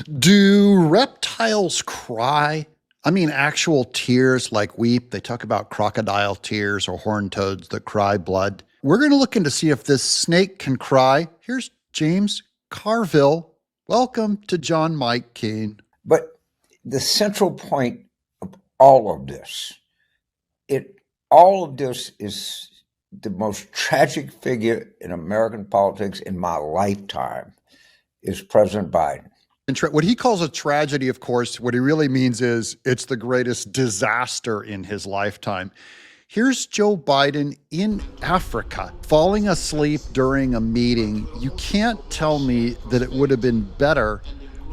Do reptiles cry? I mean, actual tears like weep. They talk about crocodile tears or horned toads that cry blood. We're going to look into see if this snake can cry. Here's James Carville. Welcome to John Mike Keene. But the central point of all of this, all of this is the most tragic figure in American politics in my lifetime is President Biden. What he calls a tragedy, of course, what he really means is it's the greatest disaster in his lifetime. Here's Joe Biden in Africa, falling asleep during a meeting. You can't tell me that it would have been better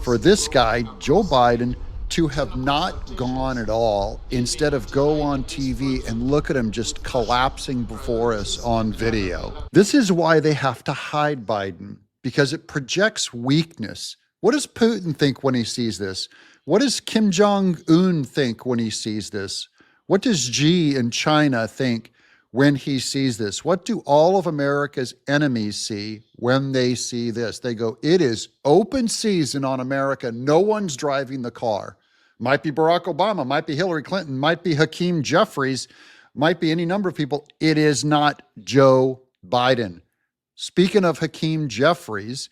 for this guy, Joe Biden, to have not gone at all, instead of go on TV and look at him just collapsing before us on video. This is why they have to hide Biden, because it projects weakness. What does Putin think when he sees this? What does Kim Jong-un think when he sees this? What does Xi in China think when he sees this? What do all of America's enemies see when they see this? They go, it is open season on America. No one's driving the car. Might be Barack Obama, might be Hillary Clinton, might be Hakeem Jeffries, might be any number of people. It is not Joe Biden. Speaking of Hakeem Jeffries,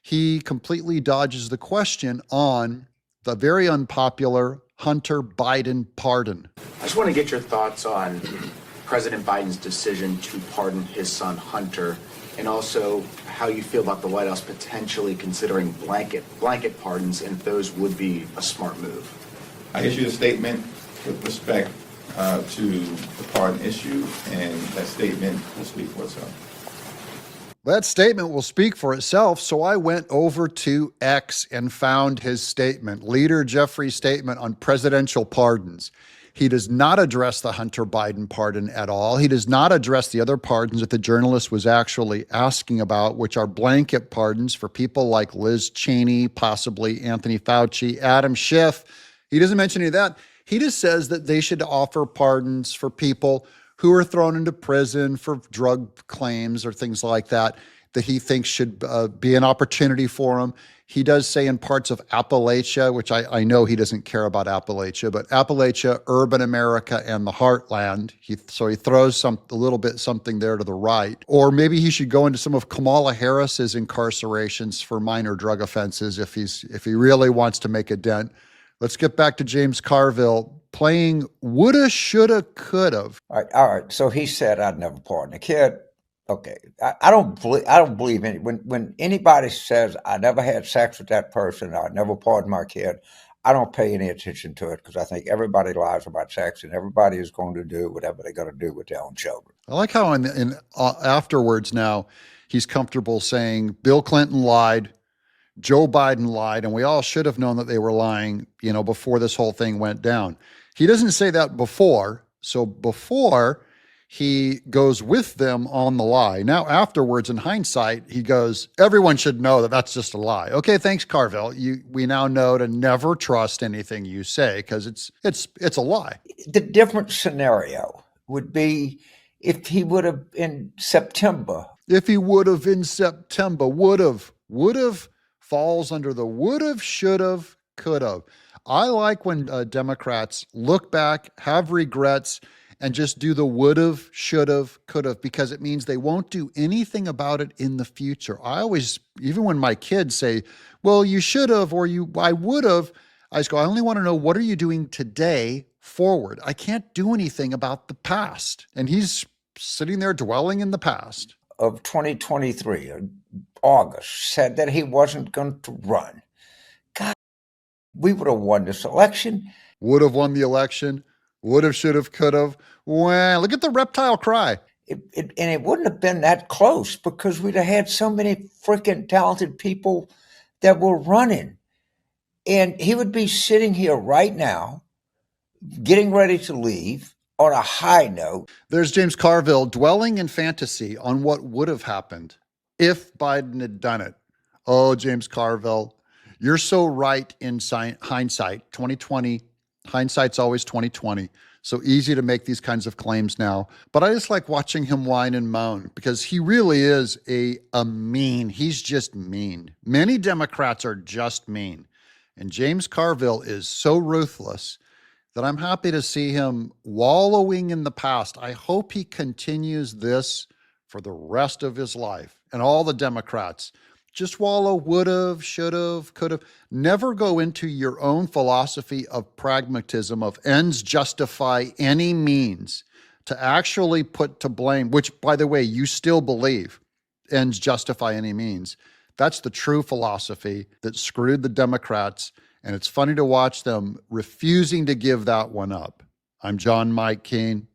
he completely dodges the question on the very unpopular Hunter Biden pardon. I just want to get your thoughts on President Biden's decision to pardon his son Hunter, and also how you feel about the White House potentially considering blanket pardons, and if those would be a smart move. I issued a statement with respect to the pardon issue, and that statement will speak for itself. That statement will speak for itself, so I went over to X and found his statement, Leader Jeffrey's statement on presidential pardons. He does not address the Hunter Biden pardon at all. He does not address the other pardons that the journalist was actually asking about, which are blanket pardons for people like Liz Cheney, possibly Anthony Fauci, Adam Schiff. He doesn't mention any of that. He just says that they should offer pardons for people who are thrown into prison for drug claims or things like that, that he thinks should be an opportunity for them. He does say in parts of Appalachia, which I know he doesn't care about Appalachia, but Appalachia, urban America, and the heartland. So he throws a little bit something there to the right. Or maybe he should go into some of Kamala Harris's incarcerations for minor drug offenses if he really wants to make a dent. Let's get back to James Carville playing woulda, shoulda, coulda. All right. So he said, "I'd never pardon a kid." Okay, I don't believe when anybody says I never had sex with that person, or I never pardoned my kid. I don't pay any attention to it, because I think everybody lies about sex, and everybody is going to do whatever they're going to do with their own children. I like how in afterwards now he's comfortable saying Bill Clinton lied, Joe Biden lied, and we all should have known that they were lying, before this whole thing went down. He doesn't say that before. So before, he goes with them on the lie. Now, afterwards, in hindsight, he goes, everyone should know that that's just a lie. Okay, thanks, Carville. We now know to never trust anything you say, because it's a lie. The different scenario would be if he would have in September. If he would have in September, would have falls under the would have, should have, could have. I like when Democrats look back, have regrets, and just do the would have, should have, could have, because it means they won't do anything about it in the future. I always, even when my kids say, well, you should have, or I would have, I just go, I only want to know, what are you doing today forward? I can't do anything about the past. And he's sitting there dwelling in the past. Of 2023, August, said that he wasn't going to run. God, we would have won this election. Would have won the election. Would have, should have, could have. Well, look at the reptile cry. And it wouldn't have been that close, because we'd have had so many freaking talented people that were running. And he would be sitting here right now, getting ready to leave on a high note. There's James Carville dwelling in fantasy on what would have happened if Biden had done it. Oh, James Carville, you're so right in hindsight. 2020, hindsight's always 2020. So easy to make these kinds of claims now. But I just like watching him whine and moan, because he really is a mean. He's just mean. Many Democrats are just mean. And James Carville is so ruthless that I'm happy to see him wallowing in the past. I hope he continues this for the rest of his life. And all the Democrats just wallow, would've, should've, could've. Never go into your own philosophy of pragmatism, of ends justify any means, to actually put to blame, which, by the way, you still believe ends justify any means. That's the true philosophy that screwed the Democrats, and it's funny to watch them refusing to give that one up. I'm John Mike Keane.